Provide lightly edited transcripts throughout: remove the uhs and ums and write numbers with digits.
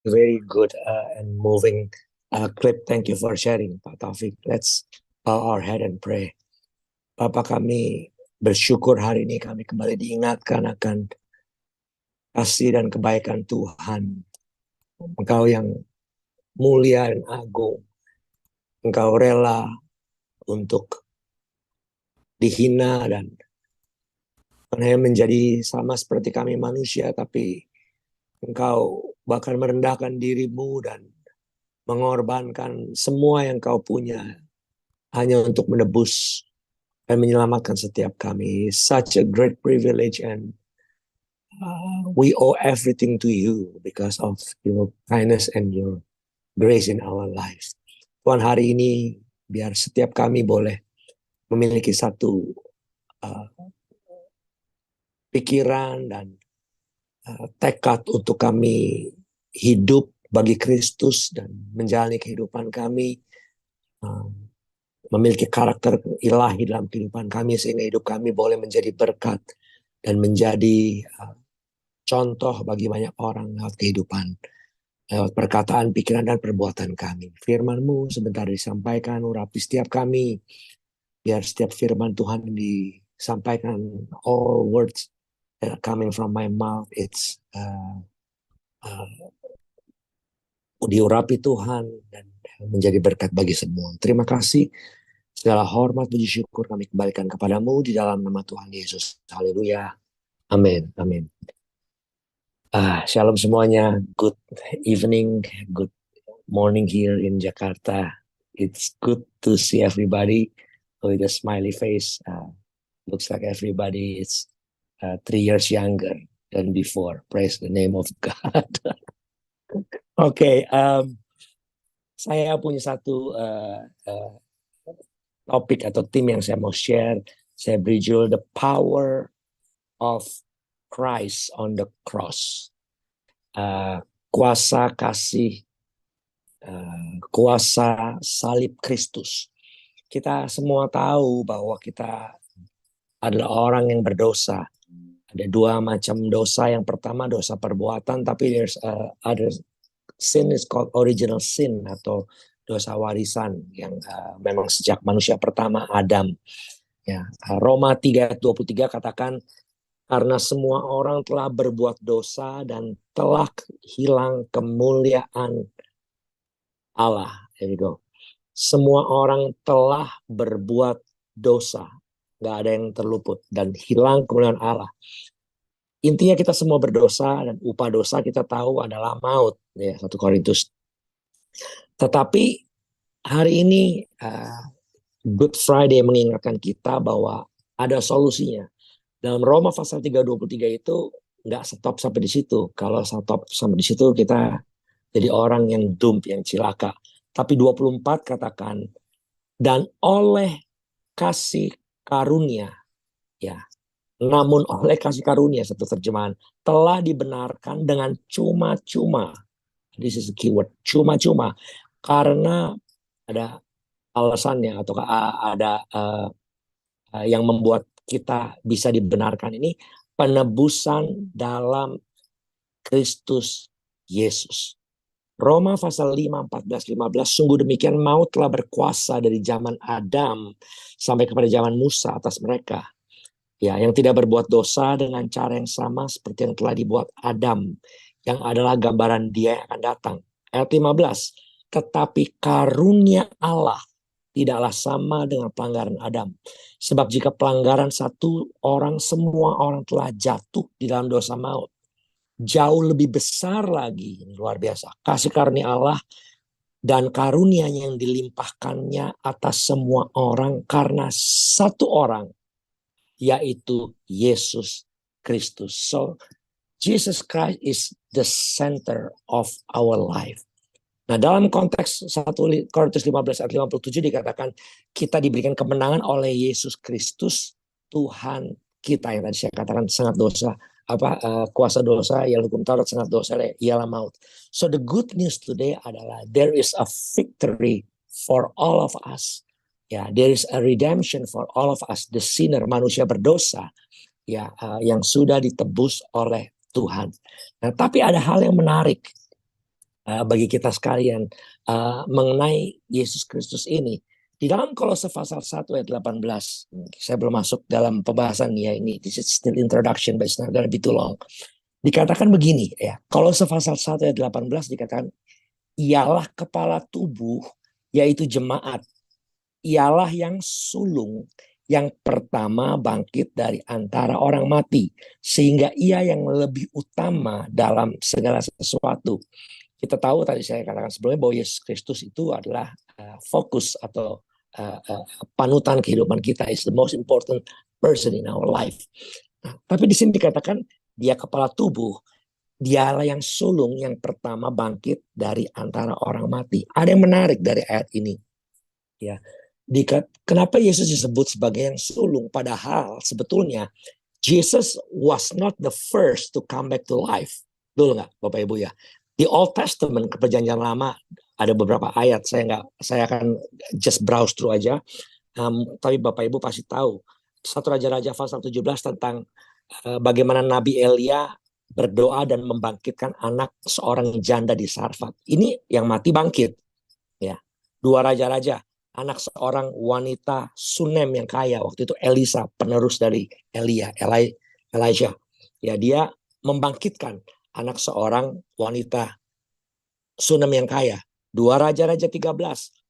Very good and moving clip. Thank you for sharing, Pak Taufik. Let's bow our head and pray. Bapak, kami bersyukur hari ini kami kembali diingatkan akan kasih dan kebaikan Tuhan. Engkau yang mulia dan agung. Engkau rela untuk dihina dan bukan hanya menjadi sama seperti kami manusia, tapi Engkau bahkan merendahkan dirimu dan mengorbankan semua yang kau punya hanya untuk menebus dan menyelamatkan setiap kami. Such a great privilege, and we owe everything to you because of your kindness and your grace in our lives. Tuhan, hari ini biar setiap kami boleh memiliki satu pikiran dan tekad untuk kami hidup bagi Kristus dan menjalani kehidupan kami, memiliki karakter ilahi dalam kehidupan kami, sehingga hidup kami boleh menjadi berkat dan menjadi contoh bagi banyak orang lewat kehidupan, lewat perkataan, pikiran, dan perbuatan kami. Firman-Mu sebentar disampaikan, urapi setiap kami, biar setiap firman Tuhan disampaikan, all words that are coming from my mouth, it's diurapi Tuhan dan menjadi berkat bagi semua. Terima kasih. Segala hormat, puji syukur kami kembalikan kepadamu di dalam nama Tuhan Yesus. Haleluya. Amin. Amin. Shalom semuanya. Good evening, good morning here in Jakarta. It's good to see everybody with a smiley face. Looks like everybody is 3 years younger than before. Praise the name of God. Oke, saya punya satu topik atau theme yang saya mau share. Saya beri judul The Power of Christ on the Cross. Kuasa kasih, kuasa salib Kristus. Kita semua tahu bahwa kita adalah orang yang berdosa. Ada dua macam dosa. Yang pertama dosa perbuatan, tapi there's other sin is called original sin atau dosa warisan yang memang sejak manusia pertama Adam. Ya, Roma 3:23 katakan karena semua orang telah berbuat dosa dan telah hilang kemuliaan Allah. There you go. Semua orang telah berbuat dosa, nggak ada yang terluput dan hilang kemuliaan Allah. Intinya kita semua berdosa dan upah dosa kita tahu adalah maut, ya 1 Korintus. Tetapi hari ini Good Friday mengingatkan kita bahwa ada solusinya. Dalam Roma pasal 3:23 itu nggak stop sampai di situ. Kalau stop sampai di situ kita jadi orang yang doomed, yang cilaka. Tapi 24 katakan, dan oleh kasih karunia, ya. Namun oleh kasih karunia, satu terjemahan, telah dibenarkan dengan cuma-cuma. This is the keyword, cuma-cuma. Karena ada alasannya atau ada yang membuat kita bisa dibenarkan ini, penebusan dalam Kristus Yesus. Roma pasal 5:14-15, sungguh demikian maut telah berkuasa dari zaman Adam sampai kepada zaman Musa atas mereka. Ya, yang tidak berbuat dosa dengan cara yang sama seperti yang telah dibuat Adam, yang adalah gambaran dia yang akan datang. Ayat 15, tetapi karunia Allah tidaklah sama dengan pelanggaran Adam. Sebab jika pelanggaran satu orang, semua orang telah jatuh di dalam dosa maut. Jauh lebih besar lagi, luar biasa, kasih karunia Allah dan karunia-Nya yang dilimpahkannya atas semua orang karena satu orang, yaitu Yesus Kristus. So, Jesus Christ is the center of our life. Nah, dalam konteks 1 Korintus 15 ayat 57 dikatakan kita diberikan kemenangan oleh Yesus Kristus, Tuhan kita, yang tadi saya katakan sangat dosa, kuasa dosa, ya hukum Taurat sangat dosa, ialah maut. So the good news today adalah there is a victory for all of us. Ya, there is a redemption for all of us, the sinner, manusia berdosa, ya, yang sudah ditebus oleh Tuhan. Nah, tapi ada hal yang menarik. bagi kita sekalian mengenai Yesus Kristus ini. Di dalam Kolose pasal 1 ayat 18, saya belum masuk dalam pembahasan ya ini, this is still introduction, but it's not gonna be too long. Dikatakan begini ya, Kolose pasal 1 ayat 18 dikatakan, ialah kepala tubuh, yaitu jemaat, ialah yang sulung, yang pertama bangkit dari antara orang mati, sehingga ia yang lebih utama dalam segala sesuatu. Kita tahu tadi saya katakan sebelumnya bahwa Yesus Kristus itu adalah fokus atau panutan kehidupan kita, is the most important person in our life. Nah, tapi di sini dikatakan dia kepala tubuh, dialah yang sulung yang pertama bangkit dari antara orang mati. Ada yang menarik dari ayat ini. Ya, kenapa Yesus disebut sebagai yang sulung? Padahal sebetulnya Jesus was not the first to come back to life. Betul nggak, Bapak Ibu ya? Di Old Testament, Perjanjian Lama, ada beberapa ayat. Saya akan just browse through aja. Tapi Bapak Ibu pasti tahu. 1 Raja-Raja pasal 17 tentang bagaimana Nabi Elia berdoa dan membangkitkan anak seorang janda di Sarfat. Ini yang mati bangkit. Ya. 2 Raja-Raja, anak seorang wanita Sunem yang kaya. Waktu itu Elisa, penerus dari Elijah. Ya, dia membangkitkan anak seorang wanita Sunem yang kaya. 2 Raja-Raja 13,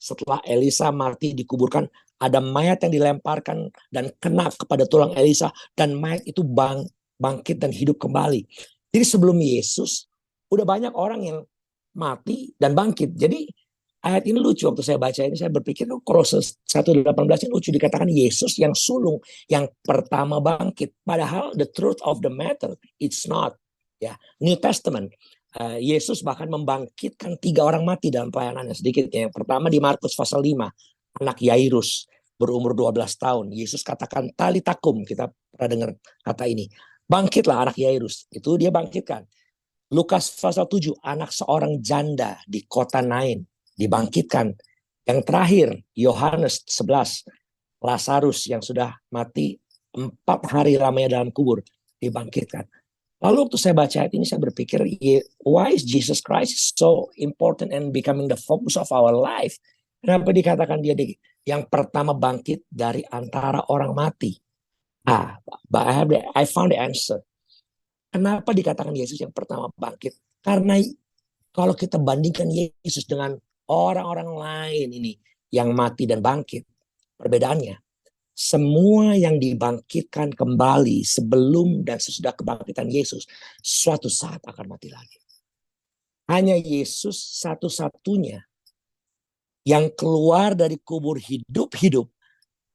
setelah Elisa mati dikuburkan, ada mayat yang dilemparkan dan kena kepada tulang Elisa, dan mayat itu bangkit dan hidup kembali. Jadi sebelum Yesus, udah banyak orang yang mati dan bangkit. Jadi ayat ini lucu, waktu saya baca ini saya berpikir, Kolose 1:18 ini lucu, dikatakan Yesus yang sulung, yang pertama bangkit. Padahal the truth of the matter, it's not. Ya, New Testament, Yesus bahkan membangkitkan 3 orang mati dalam pelayanannya sedikit. Yang pertama di Markus pasal 5, anak Yairus berumur 12 tahun. Yesus katakan talitakum, kita pernah dengar kata ini. Bangkitlah anak Yairus, itu dia bangkitkan. Lukas pasal 7, anak seorang janda di kota Nain dibangkitkan. Yang terakhir Yohanes 11, Lazarus yang sudah mati 4 hari lamanya dalam kubur dibangkitkan. Lalu waktu saya baca ayat ini saya berpikir, why is Jesus Christ so important and becoming the focus of our life? Kenapa dikatakan dia yang pertama bangkit dari antara orang mati? But I found the answer. Kenapa dikatakan Yesus yang pertama bangkit? Karena kalau kita bandingkan Yesus dengan orang-orang lain ini yang mati dan bangkit, perbedaannya, semua yang dibangkitkan kembali sebelum dan sesudah kebangkitan Yesus, suatu saat akan mati lagi. Hanya Yesus satu-satunya yang keluar dari kubur hidup-hidup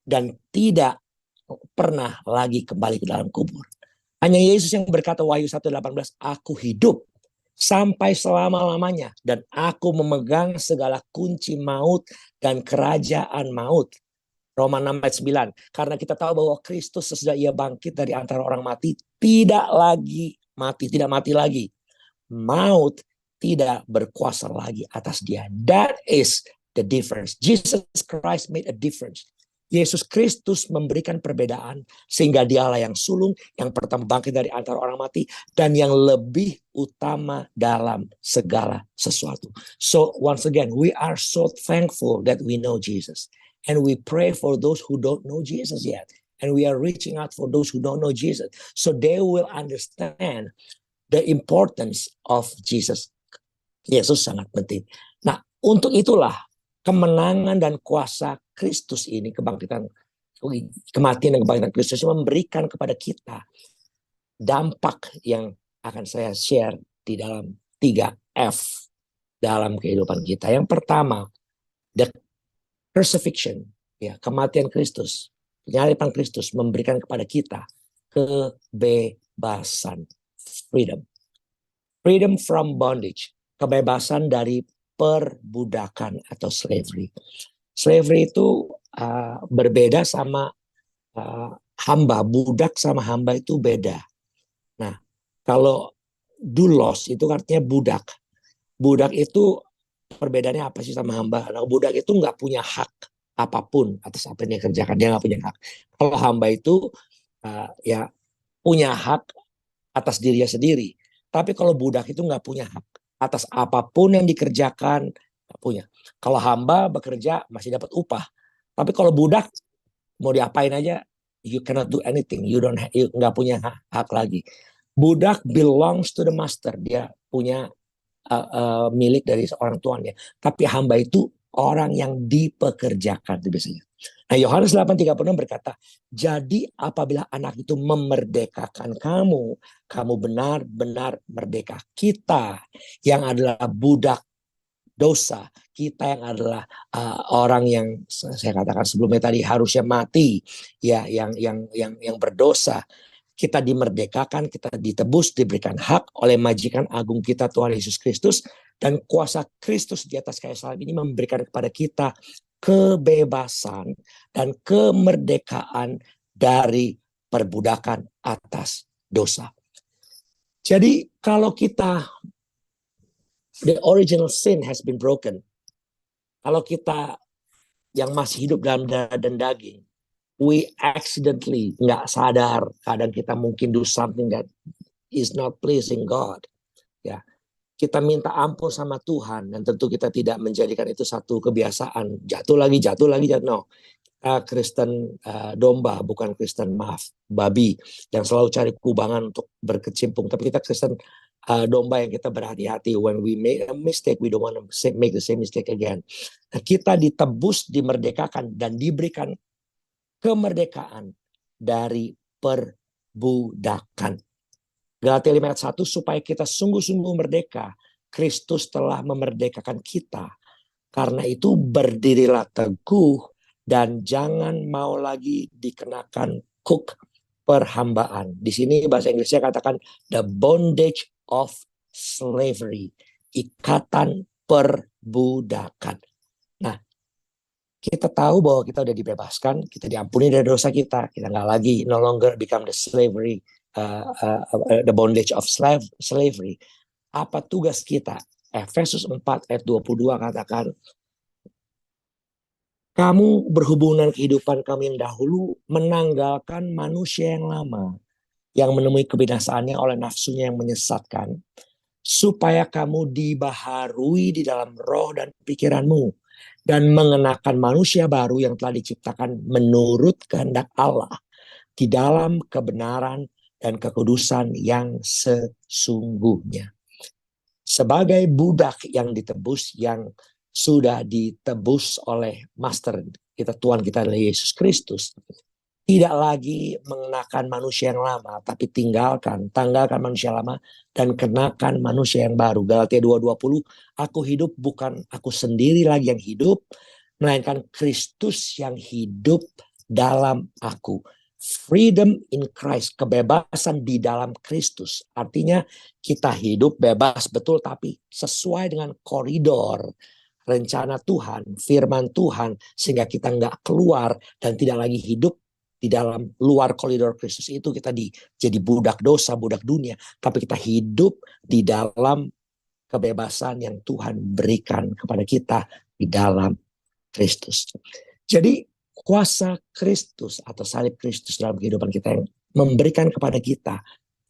dan tidak pernah lagi kembali ke dalam kubur. Hanya Yesus yang berkata, Wahyu 1:18, aku hidup sampai selama-lamanya dan aku memegang segala kunci maut dan kerajaan maut. Roma 6 ayat 9. Karena kita tahu bahwa Kristus sesudah ia bangkit dari antara orang mati, tidak lagi mati, tidak mati lagi. Maut tidak berkuasa lagi atas dia. That is the difference. Jesus Christ made a difference. Yesus Kristus memberikan perbedaan sehingga dialah yang sulung, yang pertama bangkit dari antara orang mati, dan yang lebih utama dalam segala sesuatu. So once again, we are so thankful that we know Jesus. And we pray for those who don't know Jesus yet. And we are reaching out for those who don't know Jesus. So they will understand the importance of Jesus. Yesus sangat penting. Nah, untuk itulah kemenangan dan kuasa Kristus ini, kematian dan kebangkitan Kristus memberikan kepada kita dampak yang akan saya share di dalam 3F dalam kehidupan kita. Yang pertama, the crucifixion, ya, kematian Kristus, penyaliban Kristus memberikan kepada kita kebebasan, freedom from bondage, kebebasan dari perbudakan atau slavery. Slavery itu berbeda sama hamba, budak sama hamba itu beda. Nah, kalau doulos itu artinya budak. Budak itu perbedaannya apa sih sama hamba? Nah, budak itu nggak punya hak apapun atas apa yang dia kerjakan, dia nggak punya hak. Kalau hamba itu ya punya hak atas dirinya sendiri. Tapi kalau budak itu nggak punya hak. atas apapun yang dikerjakan, nggak punya. Kalau hamba bekerja masih dapat upah. Tapi kalau budak mau diapain aja, you cannot do anything. You nggak punya hak lagi. Budak belongs to the master. Dia punya milik dari seorang tuannya. Tapi hamba itu orang yang dipekerjakan itu biasanya. Nah, Yohanes 8:36 berkata, jadi apabila anak itu memerdekakan kamu, kamu benar-benar merdeka. Kita yang adalah budak dosa, kita yang adalah orang yang saya katakan sebelumnya tadi harusnya mati, ya, yang berdosa, kita dimerdekakan, kita ditebus, diberikan hak oleh majikan agung kita Tuhan Yesus Kristus, dan kuasa Kristus di atas kayu salib ini memberikan kepada kita kebebasan dan kemerdekaan dari perbudakan atas dosa. Jadi kalau kita the original sin has been broken, kalau kita yang masih hidup dalam darah dan daging, we accidentally, nggak sadar, kadang kita mungkin do something that is not pleasing God. Ya, kita minta ampun sama Tuhan dan tentu kita tidak menjadikan itu satu kebiasaan. Jatuh lagi. No, Kristen domba, bukan Kristen babi yang selalu cari kubangan untuk berkecimpung. Tapi kita Kristen domba yang kita berhati-hati. When we make a mistake, we don't want to make the same mistake again. Nah, kita ditebus, dimerdekakan dan diberikan kemerdekaan dari perbudakan. Galatia 5 ayat 1, supaya kita sungguh-sungguh merdeka, Kristus telah memerdekakan kita. Karena itu berdirilah teguh dan jangan mau lagi dikenakan kuk perhambaan. Di sini bahasa Inggrisnya katakan the bondage of slavery, ikatan perbudakan. Nah, kita tahu bahwa kita udah dibebaskan, kita diampuni dari dosa kita nggak lagi no longer become the slavery, the bondage of slavery. Apa tugas kita? Efesus 4 ayat 22 katakan, kamu berhubungan kehidupan kamu yang dahulu menanggalkan manusia yang lama yang menemui kebinasaannya oleh nafsunya yang menyesatkan, supaya kamu dibaharui di dalam roh dan pikiranmu dan mengenakan manusia baru yang telah diciptakan menurut kehendak Allah di dalam kebenaran dan kekudusan yang sesungguhnya. Sebagai budak yang ditebus, yang sudah ditebus oleh Master kita, Tuhan kita adalah Yesus Kristus, tidak lagi mengenakan manusia yang lama, tapi tanggalkan manusia lama dan kenakan manusia yang baru. Galatia 2:20, aku hidup bukan aku sendiri lagi yang hidup, melainkan Kristus yang hidup dalam aku. Freedom in Christ, kebebasan di dalam Kristus. Artinya kita hidup bebas betul, tapi sesuai dengan koridor rencana Tuhan, firman Tuhan, sehingga kita nggak keluar dan tidak lagi hidup di dalam luar koridor Kristus itu. Kita jadi budak dosa, budak dunia, tapi kita hidup di dalam kebebasan yang Tuhan berikan kepada kita di dalam Kristus. Jadi kuasa Kristus atau salib Kristus dalam kehidupan kita yang memberikan kepada kita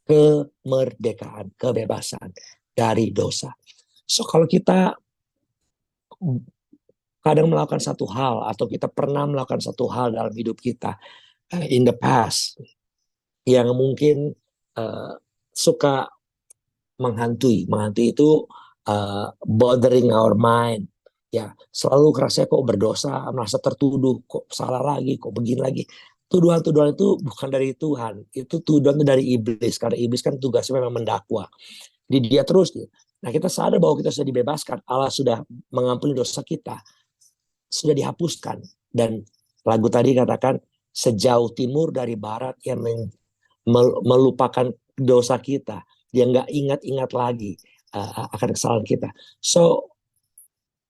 kemerdekaan, kebebasan dari dosa. So kalau kita kadang melakukan satu hal atau kita pernah melakukan satu hal dalam hidup kita in the past yang mungkin suka menghantui itu bothering our mind, ya, selalu kerasa kok berdosa, merasa tertuduh, kok salah lagi, kok begini lagi. Tuduhan-tuduhan itu bukan dari Tuhan, itu tuduhan itu dari iblis, karena iblis kan tugasnya memang mendakwa. Jadi dia terus. Nah, kita sadar bahwa kita sudah dibebaskan, Allah sudah mengampuni dosa kita, sudah dihapuskan. Dan lagu tadi katakan, sejauh timur dari barat yang melupakan dosa kita, dia nggak ingat-ingat lagi akan kesalahan kita. So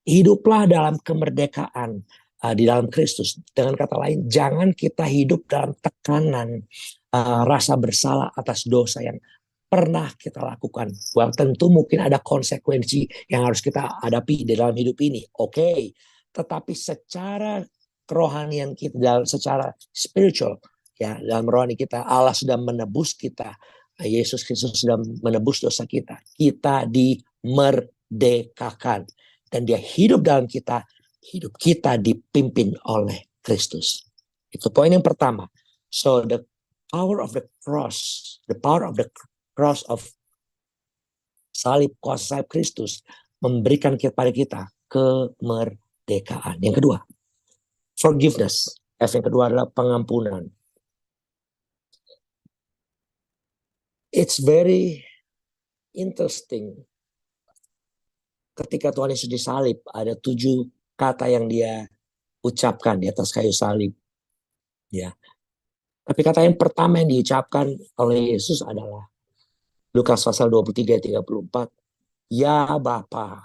hiduplah dalam kemerdekaan di dalam Kristus. Dengan kata lain, jangan kita hidup dalam tekanan rasa bersalah atas dosa yang pernah kita lakukan. Well, tentu mungkin ada konsekuensi yang harus kita hadapi di dalam hidup ini. Oke. Tetapi secara kerohanian kita, secara spiritual, ya, dalam rohani kita, Allah sudah menebus kita Yesus Kristus sudah menebus dosa kita. Kita dimerdekakan. Dan dia hidup dalam kita. Hidup kita dipimpin oleh Kristus. Itu poin yang pertama. So the power of the cross of salib, kuasa salib Kristus memberikan kepada kita kemerdekaan. Yang kedua, forgiveness. F yang kedua adalah pengampunan. It's very interesting. Ketika Tuhan Yesus disalib, ada 7 kata yang dia ucapkan di atas kayu salib. Ya. Tapi kata yang pertama yang diucapkan oleh Yesus adalah Lukas pasal 23-34. Ya Bapa,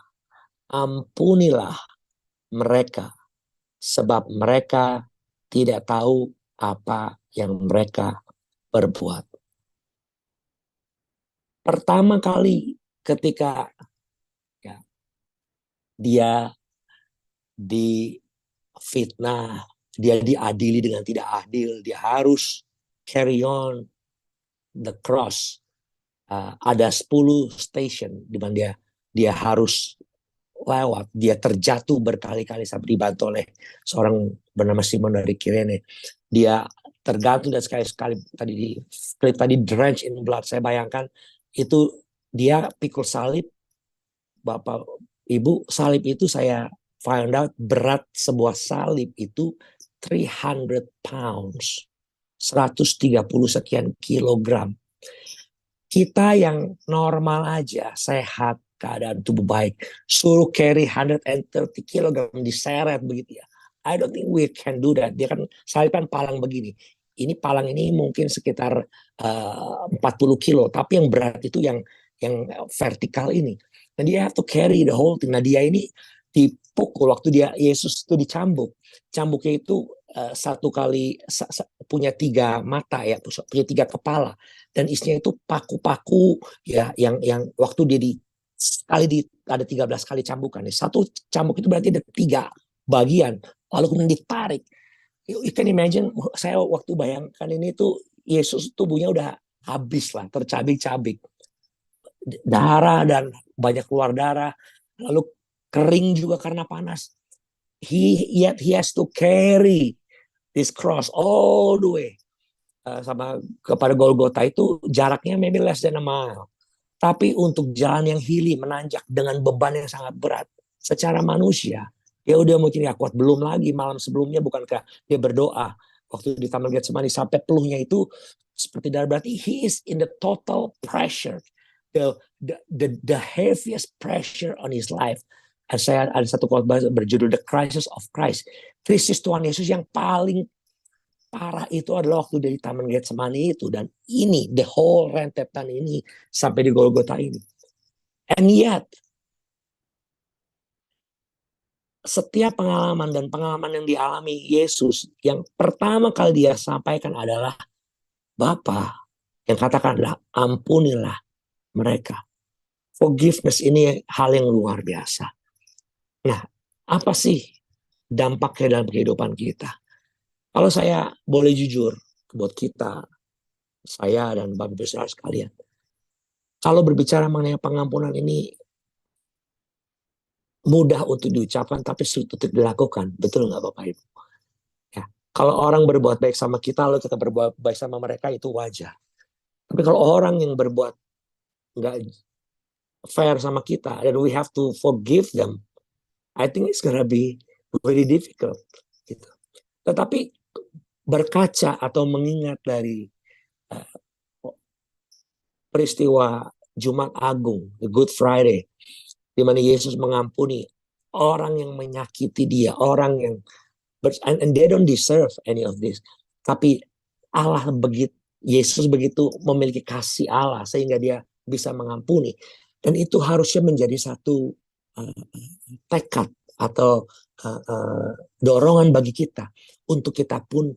ampunilah mereka, sebab mereka tidak tahu apa yang mereka perbuat. Pertama kali ketika dia difitnah, dia diadili dengan tidak adil, dia harus carry on the cross. Ada 10 station di mana dia harus lewat. Dia terjatuh berkali-kali sampai dibantu oleh seorang bernama Simon dari Kirene. Dia tergantung dan sekali-sekali tadi drenched in blood. Saya bayangkan itu dia pikul salib. Bapak Ibu, salib itu saya find out berat sebuah salib itu 300 pounds. 130 sekian kilogram. Kita yang normal aja, sehat, keadaan tubuh baik, suruh carry 130 kilogram diseret begitu ya. I don't think we can do that. Dia kan salib kan palang begini. Ini palang ini mungkin sekitar 40 kilo, tapi yang berat itu yang vertikal ini. Dan dia have to carry the whole thing. Nah dia ini dipukul waktu Yesus itu dicambuk. Cambuknya itu satu kali punya 3 mata ya, punya 3 kepala. Dan isinya itu paku-paku ya yang waktu dia ada 13 kali cambukan. Satu cambuk itu berarti ada 3 bagian. Lalu kemudian ditarik. You can imagine, saya waktu bayangkan ini tuh Yesus tubuhnya udah habis lah, tercabik-cabik. Darah dan banyak keluar darah. Lalu kering juga karena panas. Yet he has to carry this cross all the way. Sama kepada Golgota itu jaraknya maybe less than a mile. Tapi untuk jalan yang hilly, menanjak dengan beban yang sangat berat. Secara manusia, dia udah mungkin gak kuat. Belum lagi malam sebelumnya bukankah dia berdoa. Waktu di Taman Getsemani sampai peluhnya itu seperti darah. Berarti he is in the total pressure. The heaviest pressure on his life. Saya ada satu khotbah berjudul The Crisis of Christ. Krisis Tuhan Yesus yang paling parah itu adalah waktu dari Taman Getsemani itu. Dan ini, the whole rentetan ini sampai di Golgota ini. And yet, setiap pengalaman dan pengalaman yang dialami Yesus, yang pertama kali dia sampaikan adalah, Bapa, yang katakan adalah, ampunilah mereka. Forgiveness ini hal yang luar biasa. Nah, apa sih dampaknya dalam kehidupan kita? Kalau saya boleh jujur buat kita, saya dan Bapak Ibu saudara sekalian, kalau berbicara mengenai pengampunan ini mudah untuk diucapkan tapi sulit untuk dilakukan, betul nggak Bapak Ibu? Ya, kalau orang berbuat baik sama kita, lalu kita berbuat baik sama mereka itu wajar. Tapi kalau orang yang berbuat nggak fair sama kita, dan we have to forgive them, I think it's gonna be very difficult. Gitu. Tetapi berkaca atau mengingat dari peristiwa Jumat Agung, the Good Friday, di mana Yesus mengampuni orang yang menyakiti dia, orang yang and they don't deserve any of this. Tapi Allah Yesus begitu memiliki kasih Allah sehingga dia bisa mengampuni. Dan itu harusnya menjadi satu tekad atau dorongan bagi kita untuk kita pun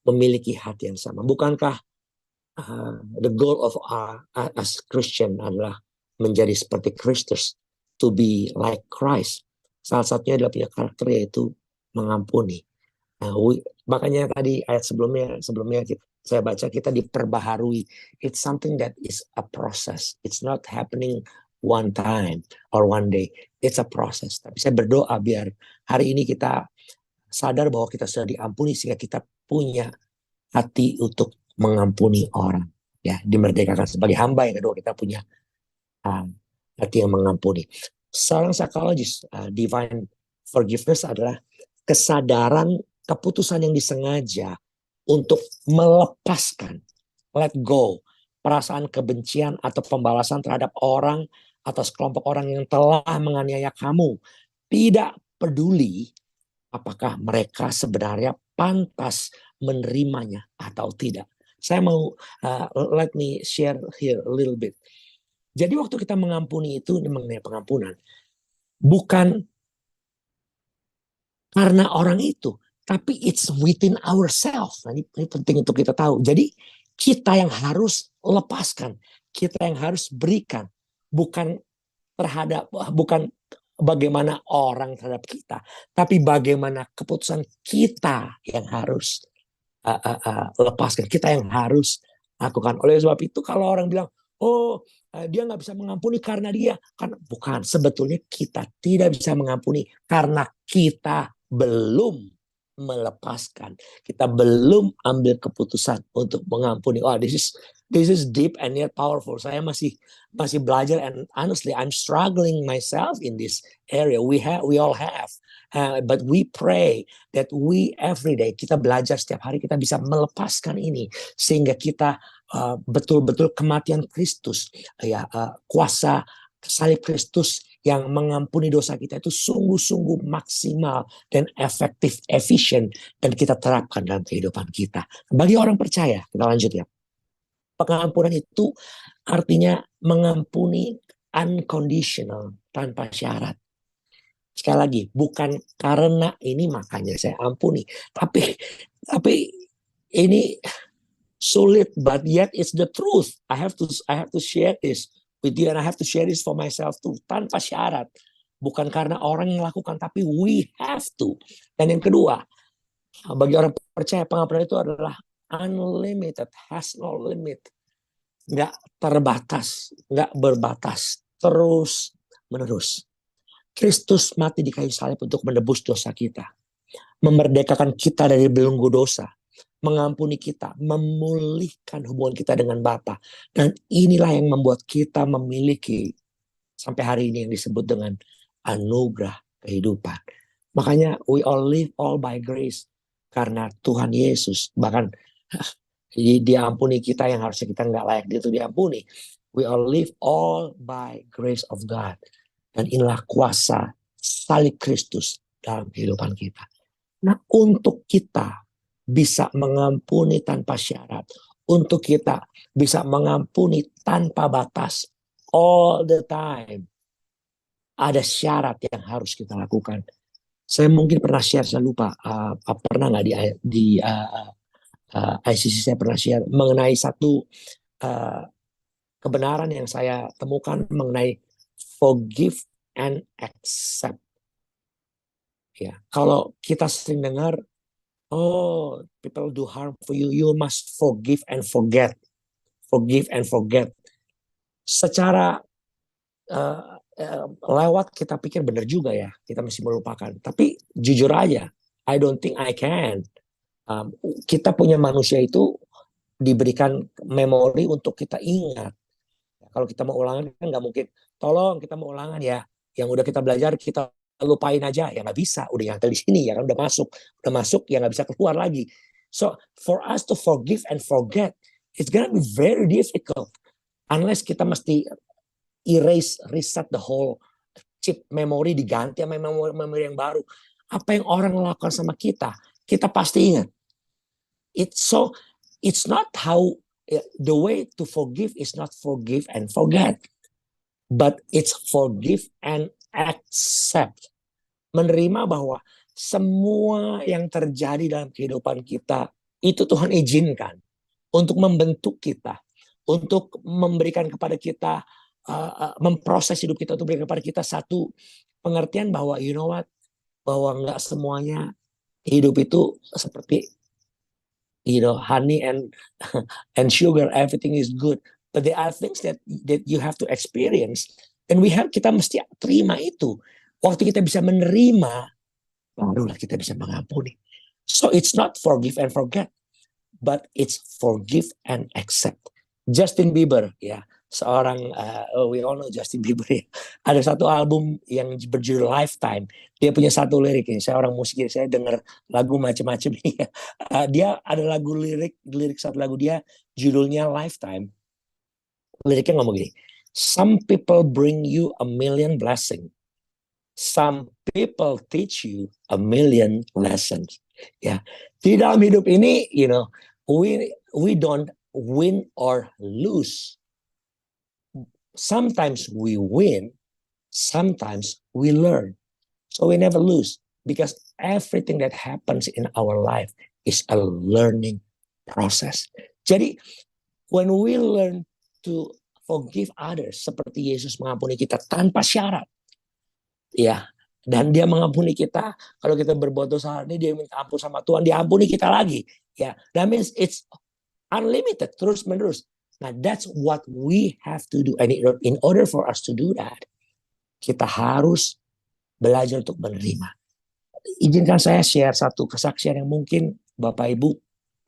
memiliki hati yang sama. Bukankah the goal of as Christian adalah menjadi seperti Kristus, to be like Christ. Salah satunya adalah punya karakter yaitu mengampuni. Makanya tadi ayat sebelumnya Saya baca kita diperbaharui. It's something that is a process. It's not happening one time or one day. It's a process. Tapi saya berdoa biar hari ini kita sadar bahwa kita sudah diampuni sehingga kita punya hati untuk mengampuni orang. Ya, dimerdekakan sebagai hamba. Yang kedua, kita punya hati yang mengampuni. Seorang psikologis, divine forgiveness adalah kesadaran keputusan yang disengaja untuk melepaskan, let go, perasaan kebencian atau pembalasan terhadap orang atau sekelompok orang yang telah menganiaya kamu. Tidak peduli apakah mereka sebenarnya pantas menerimanya atau tidak. Saya mau let me share here a little bit. Jadi waktu kita mengampuni itu mengenai pengampunan, bukan karena orang itu, tapi it's within ourselves. Nah, ini penting untuk kita tahu. Jadi kita yang harus lepaskan, kita yang harus berikan, bukan bagaimana orang terhadap kita, tapi bagaimana keputusan kita yang harus lepaskan, kita yang harus lakukan. Oleh sebab itu kalau orang bilang, oh dia nggak bisa mengampuni karena dia, kan bukan. Sebetulnya kita tidak bisa mengampuni karena kita belum melepaskan, kita belum ambil keputusan untuk mengampuni. Oh, this is deep and yet powerful. Saya masih belajar, and honestly I'm struggling myself in this area. We all have, but we pray that we every day, kita belajar setiap hari kita bisa melepaskan ini sehingga kita betul-betul kematian Kristus, ya, kuasa salib Kristus yang mengampuni dosa kita itu sungguh-sungguh maksimal dan efektif, efisien, dan kita terapkan dalam kehidupan kita. Bagi orang percaya, kita lanjut ya. Pengampunan itu artinya mengampuni unconditional, tanpa syarat. Sekali lagi, bukan karena ini makanya saya ampuni, tapi ini sulit, but yet it's the truth. I have to share this with you, and I have to share this for myself too, tanpa syarat. Bukan karena orang yang melakukan, tapi we have to. Dan yang kedua, bagi orang percaya, pengampunan itu adalah unlimited, has no limit. Nggak terbatas, nggak berbatas, terus menerus. Kristus mati di kayu salib untuk menebus dosa kita, memerdekakan kita dari belenggu dosa, mengampuni kita, memulihkan hubungan kita dengan Bapa. Dan inilah yang membuat kita memiliki sampai hari ini yang disebut dengan anugerah kehidupan. Makanya we all live all by grace, karena Tuhan Yesus bahkan dia ampuni kita yang harusnya kita nggak layak itu diampuni. We all live all by grace of God. Dan inilah kuasa salib Kristus dalam kehidupan kita. Nah, untuk kita bisa mengampuni tanpa syarat, untuk kita bisa mengampuni tanpa batas all the time, ada syarat yang harus kita lakukan. Saya mungkin pernah share, saya lupa pernah nggak di ICC saya pernah share mengenai satu kebenaran yang saya temukan mengenai forgive and accept. Ya, kalau kita sering dengar, oh, people do harm for you, you must forgive and forget. Forgive and forget. Secara lewat kita pikir benar juga ya, kita mesti melupakan. Tapi jujur aja, I don't think I can. Kita punya manusia itu diberikan memori untuk kita ingat. Kalau kita mau ulangan kan nggak mungkin. Tolong kita mau ulangan ya, yang udah kita belajar kita lupain aja, ya nggak bisa. Udah nyangkut di sini ya kan, udah masuk ya nggak bisa keluar lagi. So for us to forgive and forget, it's gonna be very difficult unless kita mesti reset the whole chip memory, diganti sama memori yang baru. Apa yang orang lakukan sama kita pasti ingat. It's not how the way to forgive is not forgive and forget, but it's forgive and accept. Menerima bahwa semua yang terjadi dalam kehidupan kita itu Tuhan izinkan untuk membentuk kita, untuk memberikan kepada kita, memproses hidup kita, untuk memberikan kepada kita satu pengertian bahwa you know what, bahwa nggak semuanya hidup itu seperti honey and sugar, everything is good. But there are things that you have to experience, and kita mesti terima itu. Waktu kita bisa menerima, barulah kita bisa mengampuni. So it's not forgive and forget, but it's forgive and accept. Justin Bieber, ya, seorang we all know Justin Bieber ya. Ada satu album yang berjudul Lifetime. Dia punya satu lirik ini. Saya orang musik, saya dengar lagu macam-macam ya. Dia ada lirik satu lagu dia judulnya Lifetime. Liriknya ngomong gini, some people bring you a million blessings. Some people teach you a million lessons. Ya, di dalam hidup ini, we don't win or lose. Sometimes we win, sometimes we learn. So we never lose, because everything that happens in our life is a learning process. Jadi, when we learn to forgive others, seperti Yesus mengampuni kita tanpa syarat, ya, dan dia mengampuni kita. Kalau kita berbuat dosa ini, dia minta ampun sama Tuhan, dia ampuni kita lagi. Ya, that means it's unlimited, terus menerus. Nah, that's what we have to do. And in order for us to do that, kita harus belajar untuk menerima. Izinkan saya share satu kesaksian yang mungkin Bapak Ibu